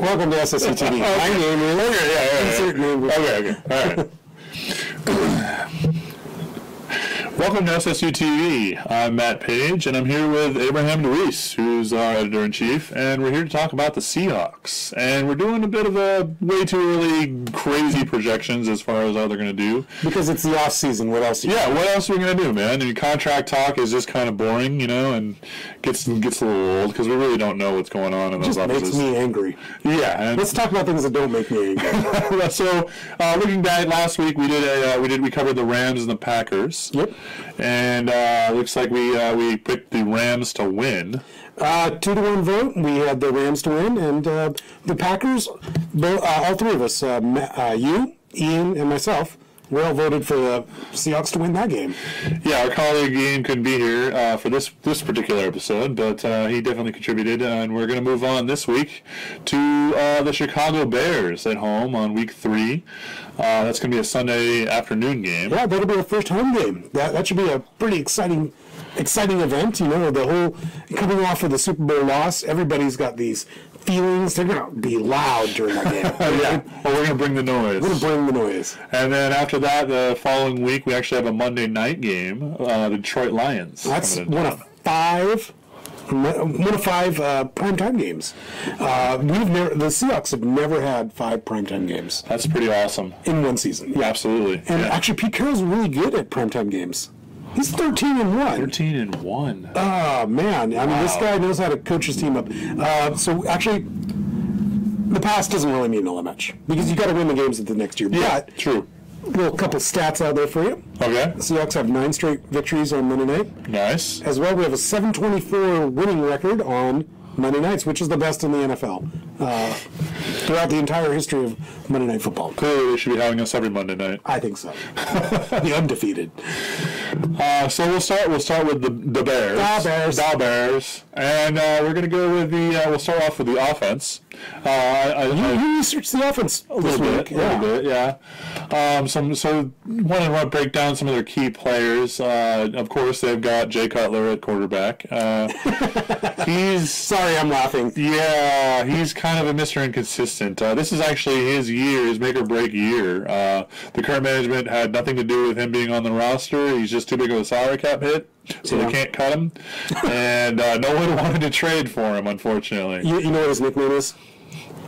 Welcome to SSU TV. My name is... Insert name. Okay. All right. Welcome to SSU TV. I'm Matt Page, and I'm here with Abraham Luis, who's our editor-in-chief, and we're here to talk about the Seahawks. And we're doing a bit of a way too early, crazy projections as far as how they're going to do. Because it's the off-season. What else? What else are we going to do, man? And contract talk is just kind of boring, and gets a little old because we really don't know what's going on in those offices. Makes me angry. Yeah. And let's talk about things that don't make me angry. So, looking back last week, we covered the Rams and the Packers. Yep. And looks like we picked the Rams to win. 2-1 vote. We had the Rams to win, and the Packers. All three of us, you, Ian, and myself, we all voted for the Seahawks to win that game. Yeah, our colleague Ian couldn't be here for this particular episode, but he definitely contributed. And we're going to move on this week to the Chicago Bears at home on week 3. That's going to be a Sunday afternoon game. Yeah, that'll be our first home game. That should be a pretty exciting event. The whole coming off of the Super Bowl loss, everybody's got these feelings. They're going to be loud during that game. Yeah. Well, we're going to bring the noise. We're going to bring the noise. And then after that, the following week, we actually have a Monday night game, the Detroit Lions. That's one of five primetime games. The Seahawks have never had 5 primetime games. That's pretty awesome. In one season. Yeah, absolutely. And actually, Pete Carroll's really good at primetime games. He's 13-1. 13-1. Oh, man. I mean, this guy knows how to coach his team up. So, actually, the past doesn't really mean all that much because you got to win the games the next year. Yeah, but true. A couple stats out there for you. Okay. The Seahawks have 9 straight victories on Monday night. Nice. As well, we have a 7-24 winning record on Monday nights, which is the best in the NFL throughout the entire history of Monday Night Football. Clearly, they should be having us every Monday night. I think so. The undefeated. So we'll start with the Bears. The Bears. And we're going to go with we'll start off with the offense. You researched the offense a little bit, yeah. So want to break down some of their key players. Of course, they've got Jay Cutler at quarterback. Sorry, I'm laughing. Yeah, he's kind of a Mr. Inconsistent. This is actually his make or break year. The current management had nothing to do with him being on the roster. He's just too big of a salary cap hit, so they can't cut him. And no one wanted to trade for him, unfortunately. You know what his nickname is?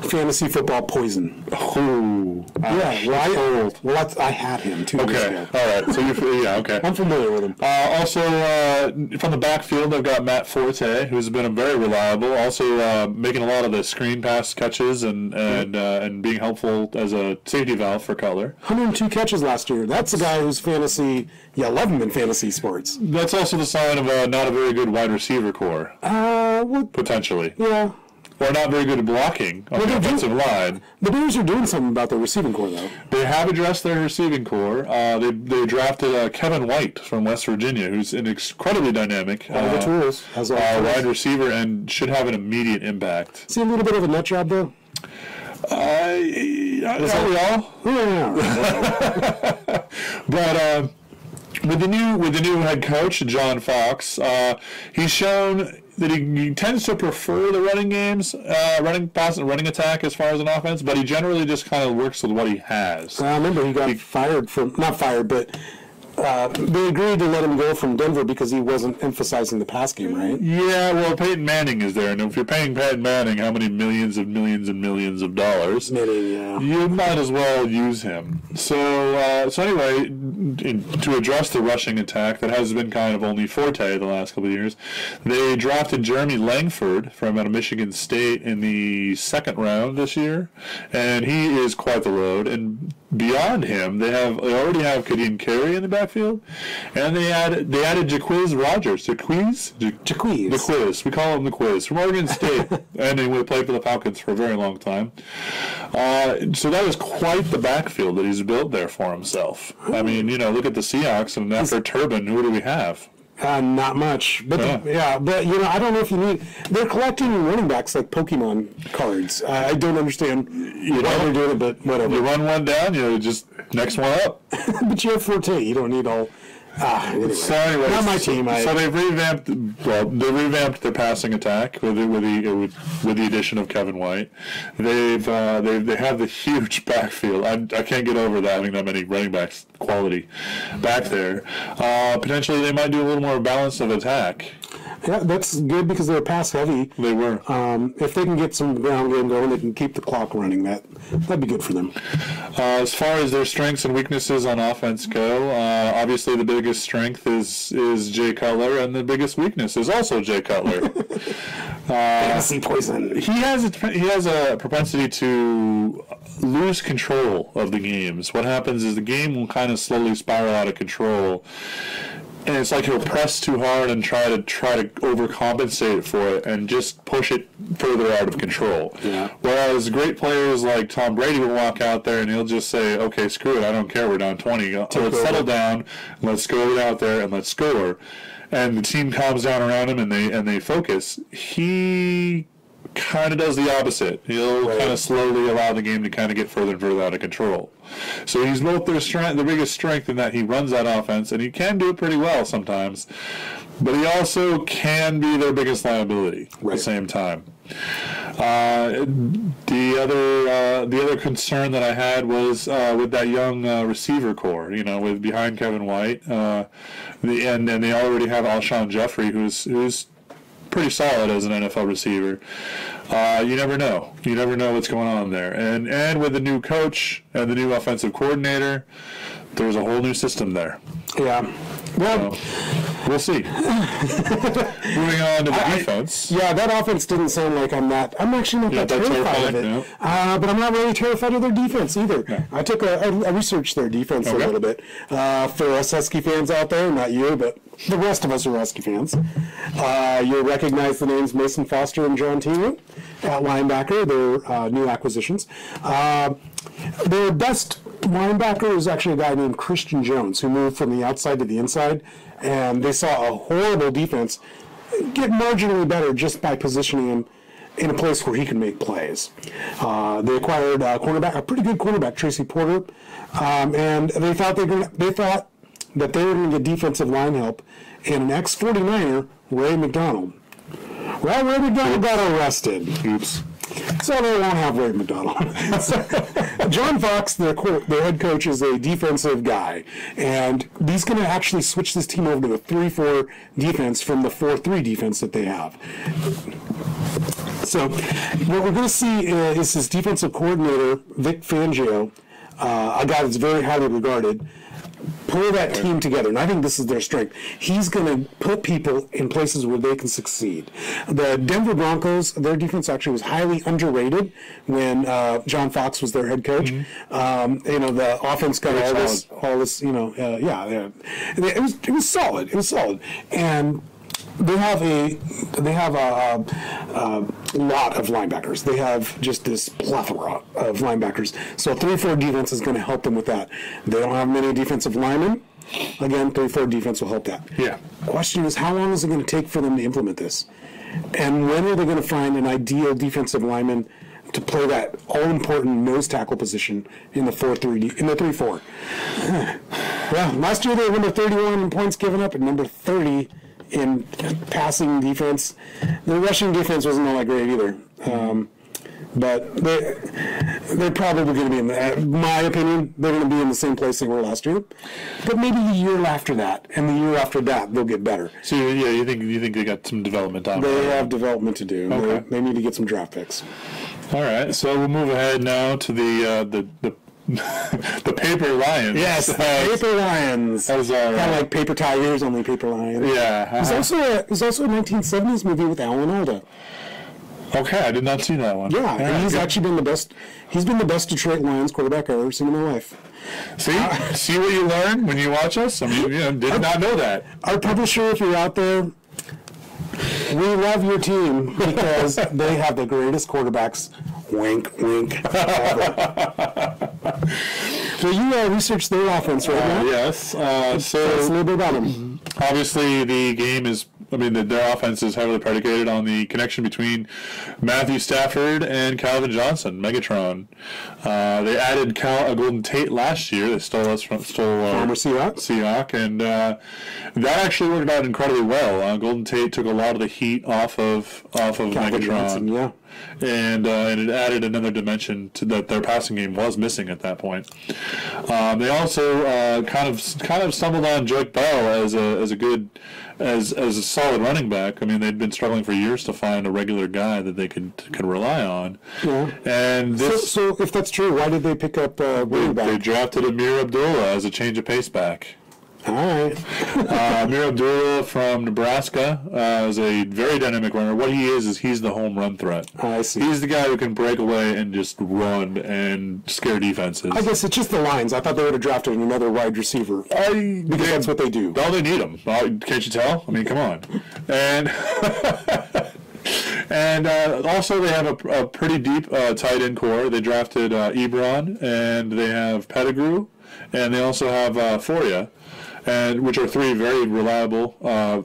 Fantasy football poison. Oh, I had him 2 years ago. All right. So okay. I'm familiar with him. Also, from the backfield, I've got Matt Forte, who's been very reliable. Also, making a lot of the screen pass catches and being helpful as a safety valve for Cutler. 102 catches last year. That's a guy who's fantasy. Yeah, I love him in fantasy sports. That's also the sign of not a very good wide receiver core. Potentially. Yeah. Or not very good at blocking on the offensive line. The Bears are doing something about their receiving core, though. They have addressed their receiving core. They drafted Kevin White from West Virginia, who's an incredibly dynamic wide receiver and should have an immediate impact. Is he a little bit of a nut job, though? Are we all? Yeah. But with the new head coach, John Fox, he's shown that he tends to prefer the running games, running pass and running attack as far as an offense, but he generally just kind of works with what he has. I remember he got not fired, but they agreed to let him go from Denver because he wasn't emphasizing the pass game, right? Yeah, well, Peyton Manning is there, and if you're paying Peyton Manning how many millions and millions and millions of dollars, you might as well use him. So anyway, to address the rushing attack that has been kind of only forte the last couple of years, they drafted Jeremy Langford from out of Michigan State in the 2nd round this year, and he is quite the load. And beyond him, they already have Kadeem Carey in the backfield, and they added Jaquiz Rogers. Jaquiz. We call him the Quiz from Oregon State, and he played for the Falcons for a very long time. So that is quite the backfield that he's built there for himself. I mean, look at the Seahawks, and after Turbin, who do we have? Not much, but I don't know if you need. They're collecting running backs like Pokemon cards. I don't understand why they're doing it, but whatever. You run one down, just next one up. But you have Forte. You don't need all Anyway. So anyway, not my team. So they've revamped. Well, they revamped their passing attack with the addition of Kevin White. They have the huge backfield. I can't get over that having that many running backs quality back there. Potentially, they might do a little more balance of attack. Yeah, that's good because they're pass heavy. They were. If they can get some ground game going, they can keep the clock running. That'd be good for them. As far as their strengths and weaknesses on offense go, obviously the biggest strength is Jay Cutler, and the biggest weakness is also Jay Cutler. Fantasy poison. He has a propensity to lose control of the games. What happens is the game will kind of slowly spiral out of control. And it's like he'll press too hard and try to overcompensate for it and just push it further out of control. Yeah. Whereas great players like Tom Brady will walk out there and he'll just say, "Okay, screw it, I don't care. We're down 20. Let's settle down. Let's go out there and let's score." And the team calms down around him and they focus. He kind of does the opposite. He'll kind of slowly allow the game to kind of get further and further out of control. So he's both the biggest strength in that he runs that offense, and he can do it pretty well sometimes, but he also can be their biggest liability at the same time. The other concern that I had was with that young receiver core, with behind Kevin White, and they already have Alshon Jeffrey, who's pretty solid as an NFL receiver. You never know. You never know what's going on there. And with the new coach and the new offensive coordinator, there's a whole new system there. Yeah. Well, we'll see. Moving on to the defense. Yeah, that offense didn't sound like I'm actually not that terrified of it. No. But I'm not really terrified of their defense either. No. I researched their defense a little bit. For us Husky fans out there, not you, but the rest of us are Husky fans. You'll recognize the names Mason Foster and John Tinu at linebacker. They're new acquisitions. Their best linebacker is actually a guy named Christian Jones, who moved from the outside to the inside, and they saw a horrible defense get marginally better just by positioning him in a place where he can make plays. They acquired a pretty good cornerback, Tracy Porter, and they thought that they were going to get defensive line help in an ex-49er, Ray McDonald. Well, Ray McDonald got arrested. Oops. So they won't have Ray McDonald. John Fox, their head coach, is a defensive guy, and he's going to actually switch this team over to the 3-4 defense from the 4-3 defense that they have. So what we're going to see is this defensive coordinator, Vic Fangio, a guy that's very highly regarded, pull that team together, and I think this is their strength. He's going to put people in places where they can succeed. The Denver Broncos, their defense actually was highly underrated when John Fox was their head coach. The offense got all this. It was solid. It was solid, and they have a lot of linebackers. They have just this plethora of linebackers. So a 3-4 defense is going to help them with that. They don't have many defensive linemen. Again, 3-4 defense will help that. Yeah. Question is, how long is it going to take for them to implement this? And when are they going to find an ideal defensive lineman to play that all-important nose tackle position in the 3-4? Well, last year they were number 31 in points given up and number 30 in passing defense. The rushing defense wasn't all that great either. But they're probably going to be, in my opinion, they're going to be in the same place they were last year. But maybe the year after that, and the year after that, they'll get better. So you think they got some development on? They have development to do. Okay. They need to get some draft picks. All right, so we'll move ahead now to the the Paper Lions. Yes, Paper Lions. That was kind of like Paper Tigers, only Paper Lions. Yeah. It was also a 1970s movie with Alan Alda. Okay, I did not see that one. Yeah, and he's actually been the best. He's been the best Detroit Lions quarterback I've ever seen in my life. See what you learn when you watch us? I mean, did not know that. Our publisher, if you're out there, we love your team because they have the greatest quarterbacks. Wink, wink. So you researched their offense, right now? Yes. So tell us a little bit about them. Obviously, the game is their offense is heavily predicated on the connection between Matthew Stafford and Calvin Johnson, Megatron. They added Golden Tate last year. They stole former Seahawk, and that actually worked out incredibly well. Golden Tate took a lot of the heat off of Megatron. Johnson, yeah. And it added another dimension to that their passing game was missing at that point. They also kind of stumbled on Joique Bell as a solid running back. I mean, they'd been struggling for years to find a regular guy that they could rely on. Yeah. And so if that's true, why did they pick up running back? They drafted Amir Abdullah as a change of pace back. All right. Amir Abdullah from Nebraska is a very dynamic runner. What he is he's the home run threat. I see. He's the guy who can break away and just run and scare defenses. I guess it's just the Lions. I thought they would have drafted another wide receiver because that's what they do. Oh, they need him. Can't you tell? I mean, come on. And and also they have a pretty deep tight end core. They drafted Ebron, and they have Pettigrew, and they also have Foria. Which are three very reliable,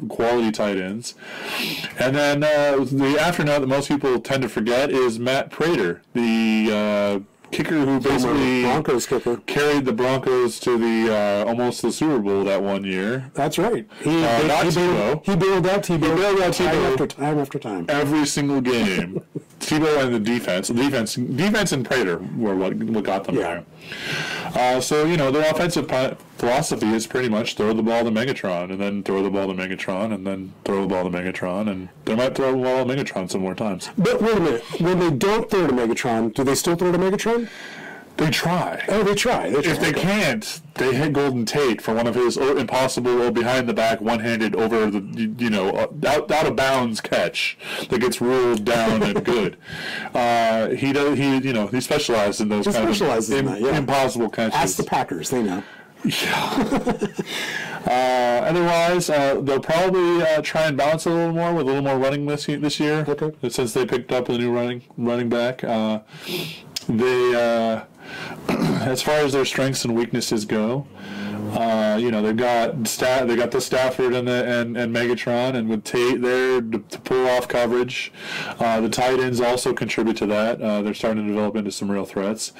quality tight ends. And then the afternote that most people tend to forget is Matt Prater, the kicker who basically Broncos kicker carried the Broncos to the almost the Super Bowl that one year. That's right. He bailed out Tebow time after time. Every single game. Tebow and the defense and Prater were what got them there. So their offensive philosophy is pretty much throw the ball to Megatron, and then throw the ball to Megatron, and then throw the ball to Megatron, and they might throw the ball to Megatron some more times. But wait a minute, when they don't throw to Megatron, do they still throw to Megatron? They try. Oh, they try. If they can't, they hit Golden Tate for one of his impossible behind the back one-handed over the out of bounds catch that gets ruled down and good. He specializes in those kind of impossible catches. Ask the Packers, they know. Yeah. Otherwise, they'll probably try and balance it a little more with a little more running this year. Okay. Since they picked up a new running back, they as far as their strengths and weaknesses go, they've got the Stafford and Megatron, and with Tate there to pull off coverage. The tight ends also contribute to that. They're starting to develop into some real threats,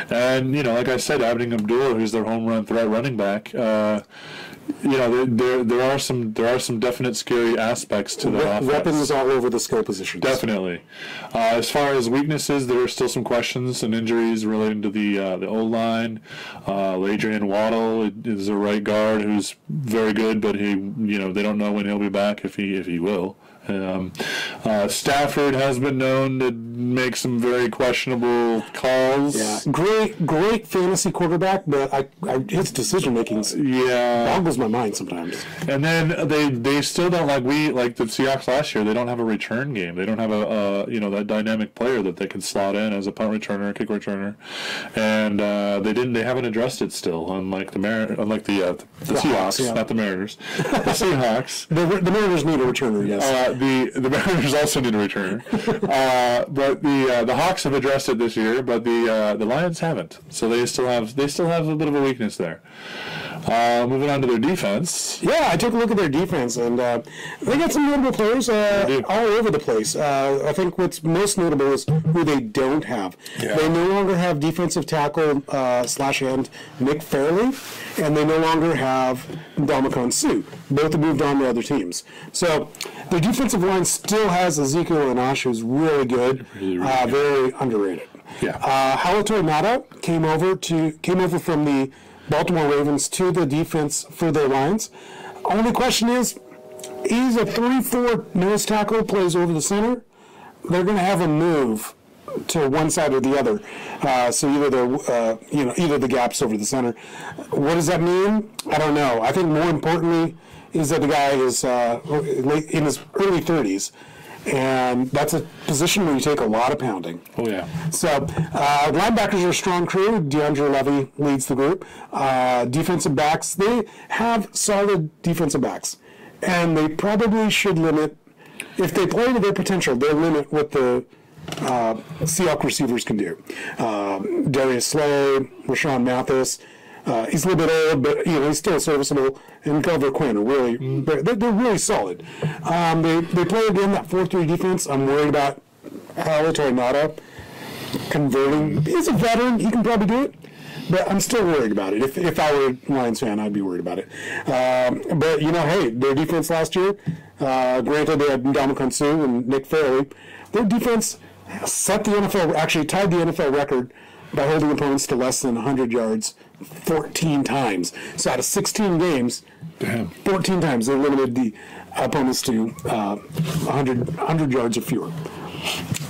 and like I said, adding Abdullah, who's their home run threat running back. There are some definite scary aspects to the offense. Weapons all over the skill positions. Definitely. As far as weaknesses, there are still some questions and injuries relating to the O-line. Adrian Waddle is a right guard who's very good, but they don't know when he'll be back, if he will. Stafford has been known to make some very questionable calls. Yeah, great fantasy quarterback, but his decision making boggles my mind sometimes. And then they still don't like the Seahawks last year. They don't have a return game. They don't have that dynamic player that they can slot in as a punt returner, kick returner, and they haven't addressed it still. Unlike the Seahawks, not the Mariners, the Seahawks. The Mariners need a returner. Yes. The Mariners also need a returner, but the Hawks have addressed it this year, but the Lions haven't. So they still have a bit of a weakness there. Moving on to their defense. Yeah, I took a look at their defense, and they got some notable players all over the place. I think what's most notable is who they don't have. Yeah. They no longer have defensive tackle /end Nick Fairley, and they no longer have Ndamukong Suh. Both have moved on to other teams. So their defensive line still has Ezekiel Anash, who's really good, very underrated. Yeah. Halatoy Mata came over from the Baltimore Ravens to the defense for their Lions. Only question is, he's a 3-4 nose tackle, plays over the center. They're going to have him move to one side or the other. So either the gaps over the center. What does that mean? I don't know. I think more importantly is that the guy is in his early 30s. And that's a position where you take a lot of pounding. Oh, yeah. So, linebackers are a strong crew. DeAndre Levy leads the group. Defensive backs, they have solid defensive backs. And they probably should limit, if they play to their potential, they'll limit what the Seahawks receivers can do. Darius Slay, Rashawn Mathis, He's a little bit old, but he's still serviceable. And Culver Quinn are really they're really solid. They play again that 4-3 defense. I'm worried about Howard Toronado converting. He's a veteran; he can probably do it. But I'm still worried about it. If I were a Lions fan, I'd be worried about it. But, hey, their defense last year, granted they had Ndamukong Suh and Nick Fairley, their defense tied the NFL record by holding opponents to less than 100 yards 14 times. So out of 16 games, 14 times they limited the opponents to 100 yards or fewer.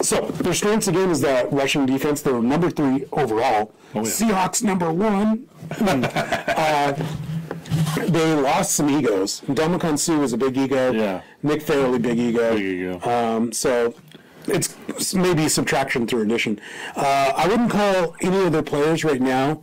So their strengths again is that rushing defense. They're number 3 overall. Seahawks number 1. They lost some egos. Ndamukong Suh is a big ego. Yeah. Nick Fairley, big ego. So it's maybe subtraction through addition. I wouldn't call any of their players right now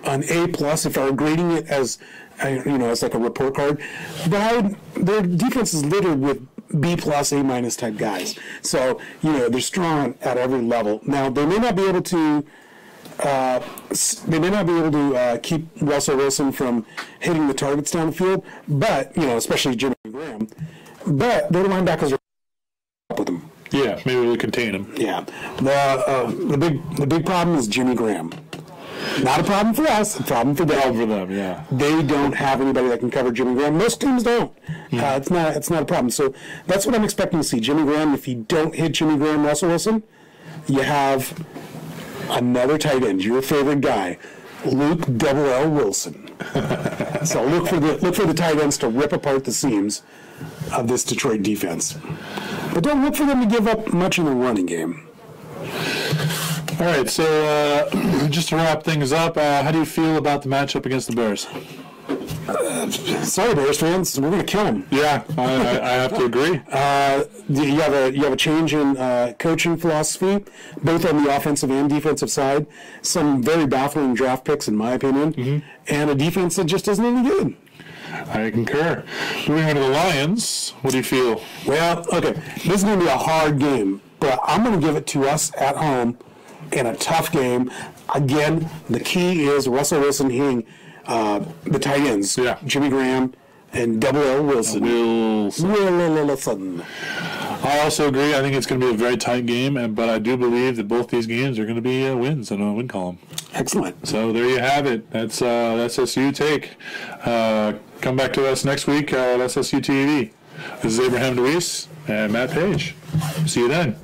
an A+ if I were grading it as as like a report card. But their defense is littered with B+, A- type guys. So, they're strong at every level. Now, they may not be able to keep Russell Wilson from hitting the targets down the field, but, especially Jimmy Graham. But their linebackers are up with them. Yeah, maybe we'll contain him. Yeah. The big problem is Jimmy Graham. Not a problem for us, a problem for them. For them, yeah. They don't have anybody that can cover Jimmy Graham. Most teams don't. It's not a problem. So that's what I'm expecting to see. Jimmy Graham, if you don't hit Jimmy Graham, Russell Wilson, you have another tight end, your favorite guy, Luke L. Wilson. So look for the tight ends to rip apart the seams of this Detroit defense. But don't look for them to give up much in the running game. All right, so just to wrap things up, how do you feel about the matchup against the Bears? Sorry, Bears fans, we're going to kill them. Yeah, I have to agree. You have a change in coaching philosophy, both on the offensive and defensive side. Some very baffling draft picks, in my opinion, and a defense that just isn't any good. I concur. Moving on to the Lions, what do you feel? Well, okay, this is going to be a hard game, but I'm going to give it to us at home in a tough game. Again, the key is Russell Wilson hitting the tight ends, Jimmy Graham and L. Wilson. Wilson. I also agree. I think it's going to be a very tight game, but I do believe that both these games are going to be wins on a win column. Excellent. So there you have it. That's SSU Take. Come back to us next week at SSU TV. This is Abraham DeWeese and Matt Page. See you then.